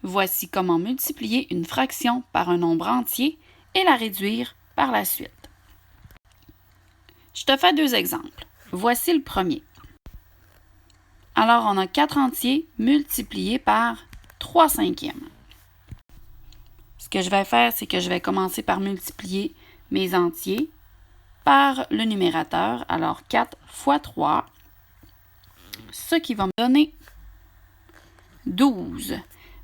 Voici comment multiplier une fraction par un nombre entier et la réduire par la suite. Je te fais 2 exemples. Voici le premier. Alors, on a 4 entiers multipliés par 3 cinquièmes. Ce que je vais faire, c'est que je vais commencer par multiplier mes entiers par le numérateur. Alors, 4 fois 3, ce qui va me donner 12.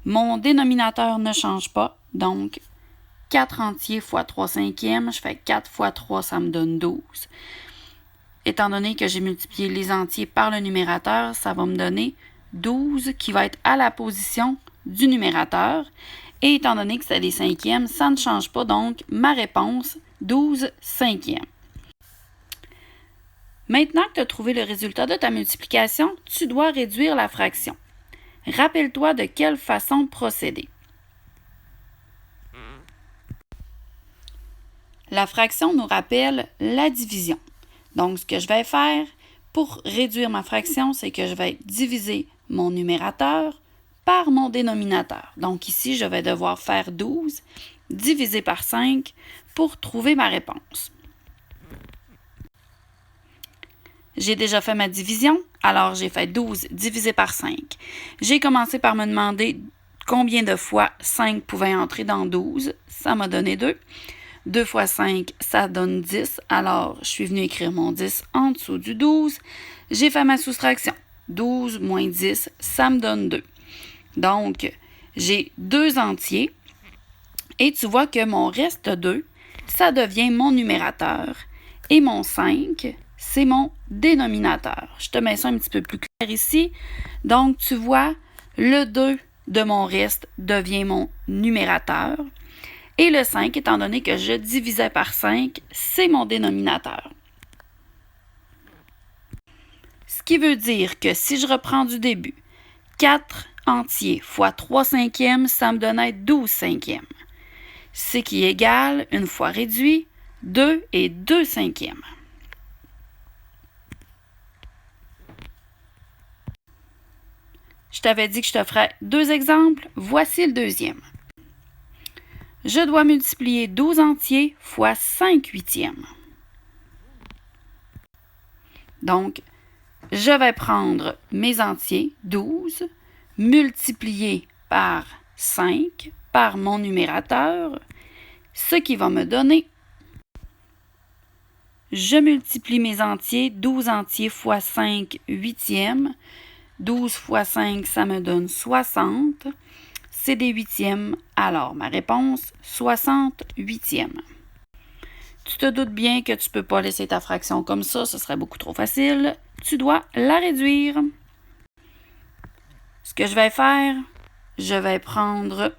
Mon dénominateur ne change pas, donc 4 entiers fois 3 cinquièmes, je fais 4 fois 3, ça me donne 12. Étant donné que j'ai multiplié les entiers par le numérateur, ça va me donner 12 qui va être à la position du numérateur. Et étant donné que c'est des cinquièmes, ça ne change pas, donc ma réponse, 12 cinquièmes. Maintenant que tu as trouvé le résultat de ta multiplication, tu dois réduire la fraction. Rappelle-toi de quelle façon procéder. La fraction nous rappelle la division. Donc, ce que je vais faire pour réduire ma fraction, c'est que je vais diviser mon numérateur par mon dénominateur. Donc, ici, je vais devoir faire 12 divisé par 5 pour trouver ma réponse. J'ai déjà fait ma division, alors j'ai fait 12 divisé par 5. J'ai commencé par me demander combien de fois 5 pouvait entrer dans 12. Ça m'a donné 2. 2 fois 5, ça donne 10. Alors, je suis venue écrire mon 10 en dessous du 12. J'ai fait ma soustraction. 12 moins 10, ça me donne 2. Donc, j'ai 2 entiers. Et tu vois que mon reste 2, ça devient mon numérateur. Et mon 5, c'est mon dénominateur. Je te mets ça un petit peu plus clair ici. Donc, tu vois, le 2 de mon reste devient mon numérateur. Et le 5, étant donné que je divisais par 5, c'est mon dénominateur. Ce qui veut dire que si je reprends du début, 4 entiers fois 3 cinquièmes, ça me donnait 12 cinquièmes. Ce qui égale, une fois réduit, 2 et 2 cinquièmes. Je t'avais dit que je te ferais 2 exemples. Voici le deuxième. Je dois multiplier 12 entiers fois 5 huitièmes. Donc, je vais prendre mes entiers, 12, multiplier par 5, par mon numérateur, ce qui va me donner, je multiplie mes entiers, 12 entiers fois 5 huitièmes. 12 fois 5, ça me donne 60. C'est des huitièmes. Alors, ma réponse, 60 huitièmes. Tu te doutes bien que tu ne peux pas laisser ta fraction comme ça, ce serait beaucoup trop facile. Tu dois la réduire. Ce que je vais faire, je vais prendre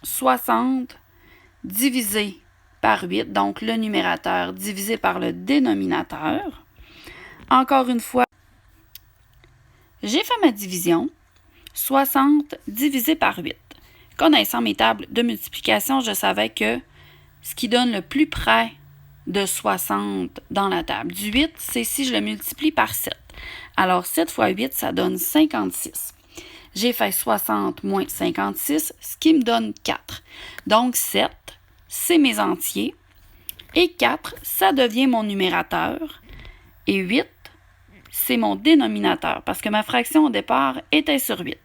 60 divisé par 8, donc le numérateur divisé par le dénominateur. Encore une fois, j'ai fait ma division. 60 divisé par 8. Connaissant mes tables de multiplication, je savais que ce qui donne le plus près de 60 dans la table du 8, c'est si je le multiplie par 7. Alors, 7 fois 8, ça donne 56. J'ai fait 60 moins 56, ce qui me donne 4. Donc, 7, c'est mes entiers. Et 4, ça devient mon numérateur. Et 8, c'est mon dénominateur, parce que ma fraction au départ était sur 8.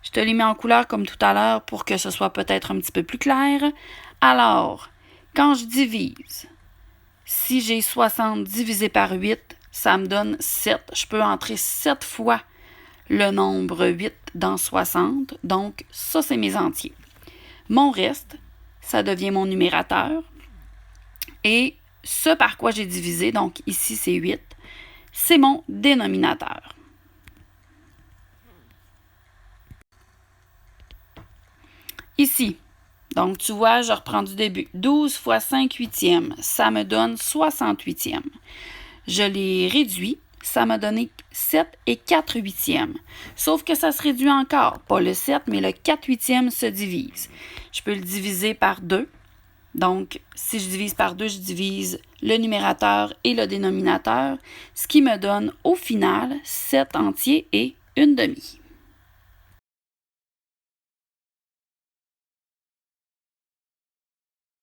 Je te l'ai mis en couleur comme tout à l'heure pour que ce soit peut-être un petit peu plus clair. Alors, quand je divise, si j'ai 60 divisé par 8, ça me donne 7. Je peux entrer 7 fois le nombre 8 dans 60. Donc, ça, c'est mes entiers. Mon reste, ça devient mon numérateur. Et ce par quoi j'ai divisé, donc ici, c'est 8, c'est mon dénominateur. Ici, donc tu vois, je reprends du début. 12 fois 5 huitièmes, ça me donne 60 huitièmes. Je les réduis, ça m'a donné 7 et 4 huitièmes. Sauf que ça se réduit encore. Pas le 7, mais le 4 huitièmes se divise. Je peux le diviser par 2. Donc, si je divise par 2, je divise le numérateur et le dénominateur, ce qui me donne au final 7 entiers et une demi.